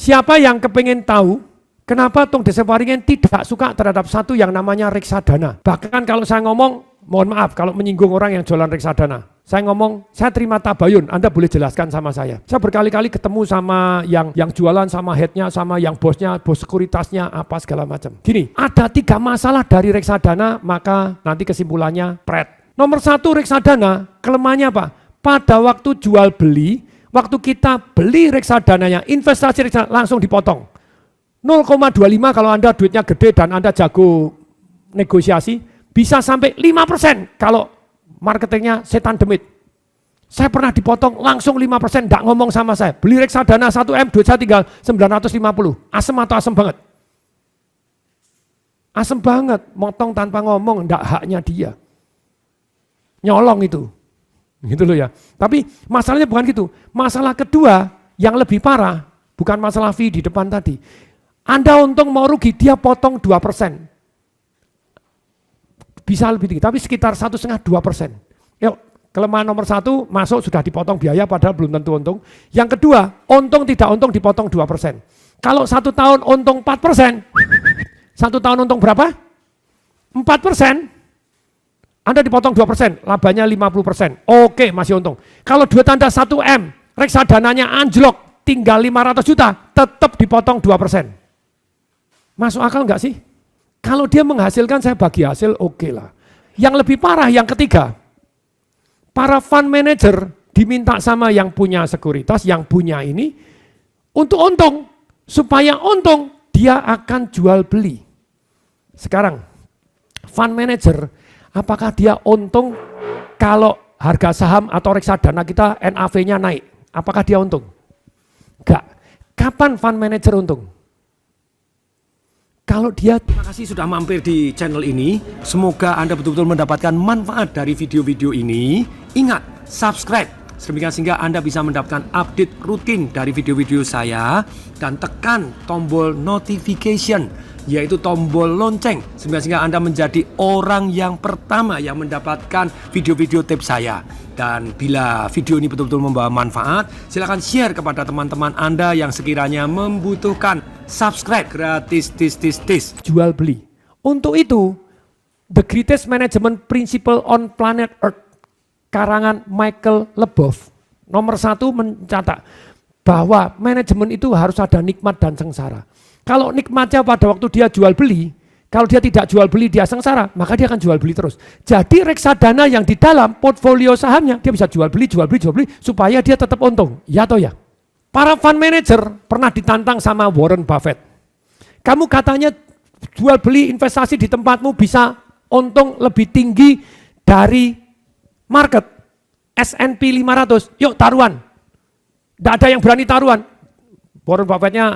Siapa yang kepengen tahu kenapa Tung Desawaringin tidak suka terhadap satu yang namanya reksadana? Bahkan kalau saya ngomong, mohon maaf kalau menyinggung orang yang jualan reksadana. Saya ngomong, saya terima tabayun, Anda boleh jelaskan sama saya. Saya berkali-kali ketemu sama yang jualan, sama headnya, sama yang bosnya, bos sekuritasnya, apa segala macam. Gini, ada 3 masalah dari reksadana, maka nanti kesimpulannya pret. Nomor 1, reksadana, kelemahannya apa? Pada waktu jual beli, waktu kita beli reksadananya, investasi reksadana langsung dipotong. 0,25 kalau Anda duitnya gede dan Anda jago negosiasi, bisa sampai 5% kalau marketingnya setan demit. Saya pernah dipotong langsung 5%, enggak ngomong sama saya. Beli reksadana 1M, duit saya tinggal 950. Asem atau asem banget? Asem banget, motong tanpa ngomong, enggak haknya dia. Nyolong itu. Gitu loh ya. Tapi masalahnya bukan gitu. Masalah kedua yang lebih parah, bukan masalah fee di depan tadi. Anda untung mau rugi, dia potong 2%. Bisa lebih tinggi, tapi sekitar 1,5-2%. Yuk, kelemahan nomor 1, masuk sudah dipotong biaya padahal belum tentu untung. Yang kedua, untung tidak untung dipotong 2%. Kalau 1 tahun untung 4%, 1 tahun untung berapa? 4%. Anda dipotong 2%, labanya 50%. Oke, masih untung. Kalau duit Anda 1M, reksadananya anjlok, tinggal 500 juta, tetap dipotong 2%. Masuk akal enggak sih? Kalau dia menghasilkan, saya bagi hasil, oke lah. Yang lebih parah, yang ketiga, para fund manager diminta sama yang punya sekuritas, yang punya ini, untuk untung. Supaya untung, dia akan jual beli. Sekarang, fund manager, apakah dia untung kalau harga saham atau reksadana kita NAV-nya naik? Apakah dia untung? Enggak. Kapan fund manager untung? Kalau dia... Terima kasih sudah mampir di channel ini. Semoga Anda betul-betul mendapatkan manfaat dari video-video ini. Ingat, subscribe. Sedemikian sehingga Anda bisa mendapatkan update rutin dari video-video saya. Dan tekan tombol notification, yaitu tombol lonceng, sehingga Anda menjadi orang yang pertama yang mendapatkan video-video tips saya. Dan bila video ini betul-betul membawa manfaat, silakan share kepada teman-teman Anda yang sekiranya membutuhkan. Subscribe gratis, tis. Jual beli. Untuk itu, The Greatest Management Principle on Planet Earth, karangan Michael Leboff, nomor 1 mencatat bahwa manajemen itu harus ada nikmat dan sengsara. Kalau nikmatnya pada waktu dia jual beli, kalau dia tidak jual beli dia sengsara, maka dia akan jual beli terus. Jadi reksadana yang di dalam portfolio sahamnya, dia bisa jual beli, supaya dia tetap untung. Ya atau ya? Para fund manager pernah ditantang sama Warren Buffett. Kamu katanya jual beli investasi di tempatmu bisa untung lebih tinggi dari market S&P 500. Yuk taruhan. Tidak ada yang berani taruhan. Warren Buffett-nya,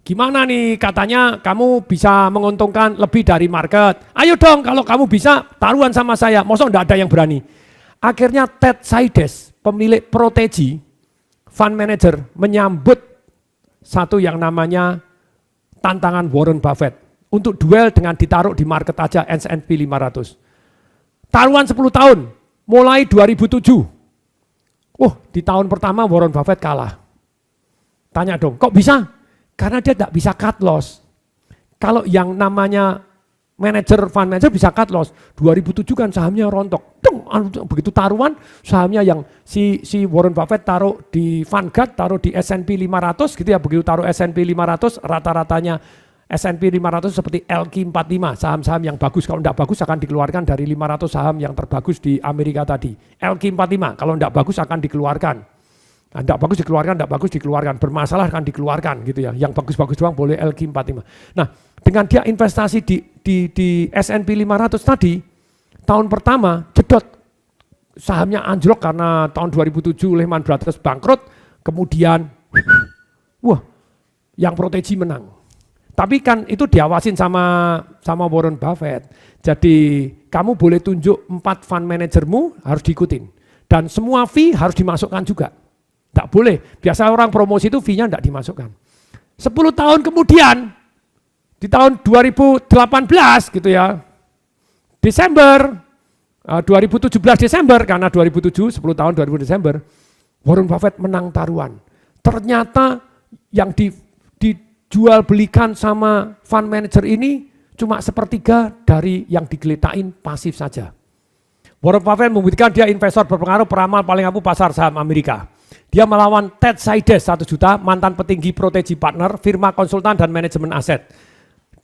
gimana nih katanya kamu bisa menguntungkan lebih dari market. Ayo dong kalau kamu bisa taruhan sama saya. Masa tidak ada yang berani. Akhirnya Ted Seides, pemilik Protegi, fund manager, menyambut satu yang namanya tantangan Warren Buffett untuk duel dengan ditaruh di market aja S&P 500. Taruhan 10 tahun, mulai 2007. Di tahun pertama Warren Buffett kalah. Tanya dong, kok bisa? Karena dia tidak bisa cut loss. Kalau yang namanya fund manager bisa cut loss. 2007 kan sahamnya rontok. Begitu taruhan, sahamnya yang si Warren Buffett taruh di Vanguard, taruh di S&P 500 gitu ya. Begitu taruh S&P 500, rata-ratanya S&P 500 seperti LQ45, saham-saham yang bagus. Kalau tidak bagus akan dikeluarkan dari 500 saham yang terbagus di Amerika tadi. LQ45, kalau tidak bagus akan dikeluarkan. Tidak bagus dikeluarkan, bermasalah akan dikeluarkan gitu ya. Yang bagus-bagus doang boleh LQ45. Nah, dengan dia investasi di S&P 500 tadi, tahun pertama jedot sahamnya anjlok karena tahun 2007 Lehman Brothers bangkrut, kemudian yang Protegi menang. Tapi kan itu diawasin sama Warren Buffett. Jadi kamu boleh tunjuk 4 fund manajermu harus diikutin. Dan semua fee harus dimasukkan juga. Tidak boleh, biasa orang promosi itu fee-nya tidak dimasukkan. 10 tahun kemudian, di tahun 2018 gitu ya, Desember, 2017 Desember, karena 2007, 10 tahun 2000 Desember, Warren Buffett menang taruhan. Ternyata yang di dijual belikan sama fund manager ini cuma sepertiga dari yang digeletain pasif saja. Warren Buffett membuktikan dia investor berpengaruh, peramal paling ampuh pasar saham Amerika. Dia melawan Ted Seides 1 juta, mantan petinggi Protegi Partner, firma konsultan dan manajemen aset.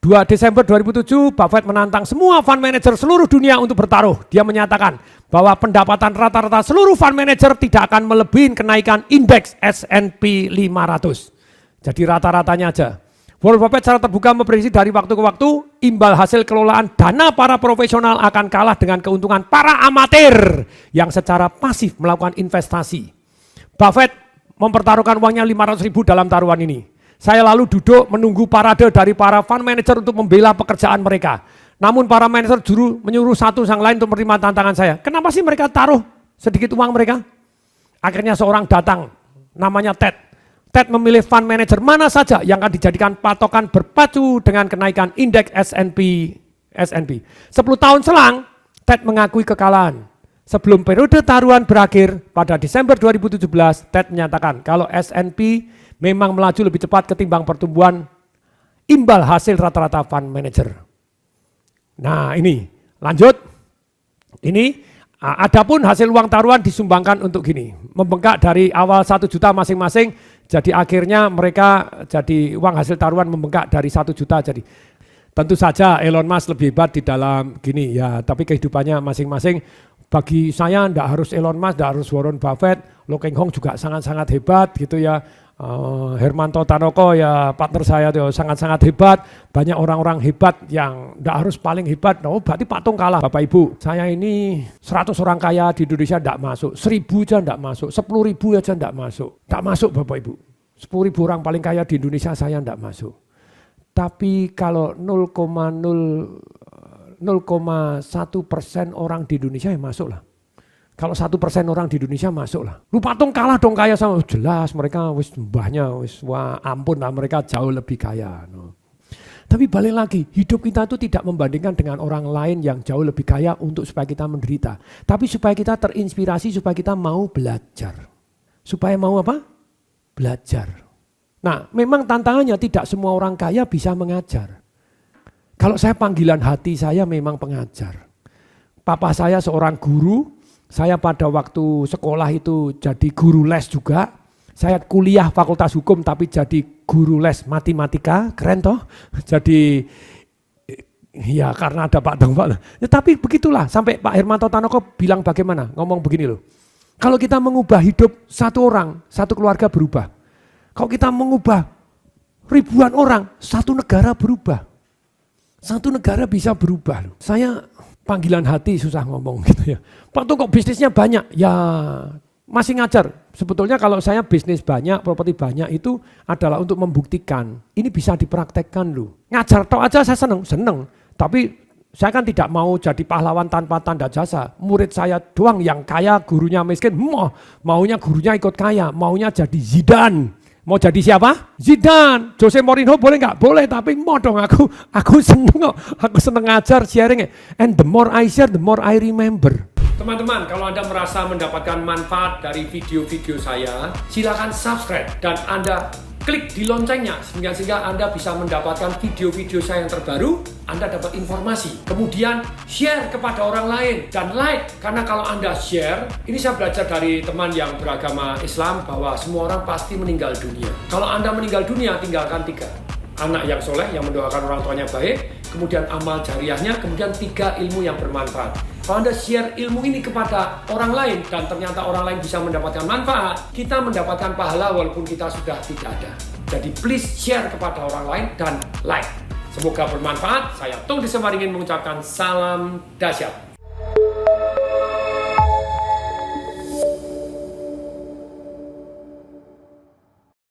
2 Desember 2007, Buffett menantang semua fund manager seluruh dunia untuk bertaruh. Dia menyatakan bahwa pendapatan rata-rata seluruh fund manager tidak akan melebihi kenaikan indeks S&P 500. Jadi rata-ratanya aja. Warren Buffett secara terbuka memprediksi dari waktu ke waktu, imbal hasil kelolaan dana para profesional akan kalah dengan keuntungan para amatir yang secara pasif melakukan investasi. Buffett mempertaruhkan uangnya 500.000 dalam taruhan ini. Saya lalu duduk menunggu parade dari para fund manager untuk membela pekerjaan mereka. Namun para manajer juru menyuruh satu sang lain untuk menerima tantangan saya. Kenapa sih mereka taruh sedikit uang mereka? Akhirnya seorang datang, namanya Ted. Ted memilih fund manager mana saja yang akan dijadikan patokan berpacu dengan kenaikan indeks S&P. 10 tahun selang, Ted mengakui kekalahan. Sebelum periode taruhan berakhir pada Desember 2017, Ted menyatakan kalau S&P memang melaju lebih cepat ketimbang pertumbuhan imbal hasil rata-rata fund manager. Nah ini, lanjut. Ini, adapun hasil uang taruhan disumbangkan untuk gini. Membengkak dari awal 1 juta masing-masing, jadi akhirnya mereka jadi uang hasil taruhan membengkak dari 1 juta jadi. Tentu saja Elon Musk lebih hebat di dalam gini ya, tapi kehidupannya masing-masing. Bagi saya enggak harus Elon Musk, enggak harus Warren Buffett, Lo Keng Hong juga sangat-sangat hebat gitu ya. Hermanto Tanoko ya partner saya tuh sangat-sangat hebat. Banyak orang-orang hebat yang enggak harus paling hebat. Oh berarti Pak Tung kalah. Bapak Ibu, saya ini 100 orang kaya di Indonesia enggak masuk. 1.000 aja enggak masuk. 10.000 aja enggak masuk. Enggak masuk Bapak Ibu. 10.000 orang paling kaya di Indonesia saya enggak masuk. Tapi kalau 0,1% orang di Indonesia ya masuk lah. Kalau 1% orang di Indonesia masuk lah. Lu Patung kalah dong kaya sama, jelas mereka wis mbahnya wis wah ampun lah mereka jauh lebih kaya. No. Tapi balik lagi, hidup kita itu tidak membandingkan dengan orang lain yang jauh lebih kaya untuk supaya kita menderita. Tapi supaya kita terinspirasi, supaya kita mau belajar. Supaya mau apa? Belajar. Nah memang tantangannya tidak semua orang kaya bisa mengajar. Kalau saya panggilan hati saya memang pengajar. Papa saya seorang guru, saya pada waktu sekolah itu jadi guru les juga. Saya kuliah fakultas hukum tapi jadi guru les matematika, keren toh? Jadi ya karena ada Pak Dong Pak. Ya, tapi begitulah sampai Pak Hermanto Tanoko bilang bagaimana, ngomong begini loh. Kalau kita mengubah hidup satu orang, satu keluarga berubah. Kalau kita mengubah ribuan orang, satu negara berubah. Satu negara bisa berubah loh. Saya panggilan hati susah ngomong gitu ya. Pak Tung kok bisnisnya banyak? Ya masih ngajar. Sebetulnya kalau saya bisnis banyak, properti banyak itu adalah untuk membuktikan. Ini bisa dipraktekkan loh. Ngajar tok aja saya seneng. Tapi saya kan tidak mau jadi pahlawan tanpa tanda jasa. Murid saya doang yang kaya, gurunya miskin. Maunya gurunya ikut kaya, maunya jadi Zidane. Mau jadi siapa? Zidane, Jose Mourinho boleh nggak? Boleh, tapi mau dong aku seneng kok. Aku seneng ngajar, sharing. And the more I share, the more I remember. Teman-teman, kalau Anda merasa mendapatkan manfaat dari video-video saya, silakan subscribe dan Anda klik di loncengnya sehingga Anda bisa mendapatkan video-video saya yang terbaru. Anda dapat informasi, kemudian share kepada orang lain dan like, karena kalau Anda share, ini saya belajar dari teman yang beragama Islam bahwa semua orang pasti meninggal dunia. Kalau Anda meninggal dunia, tinggalkan 3. Anak yang soleh yang mendoakan orang tuanya baik, kemudian amal jariahnya, kemudian 3 ilmu yang bermanfaat. Kalau Anda share ilmu ini kepada orang lain dan ternyata orang lain bisa mendapatkan manfaat, kita mendapatkan pahala walaupun kita sudah tidak ada. Jadi please share kepada orang lain dan like. Semoga bermanfaat. Saya Tung Desemaringin mengucapkan salam dahsyat.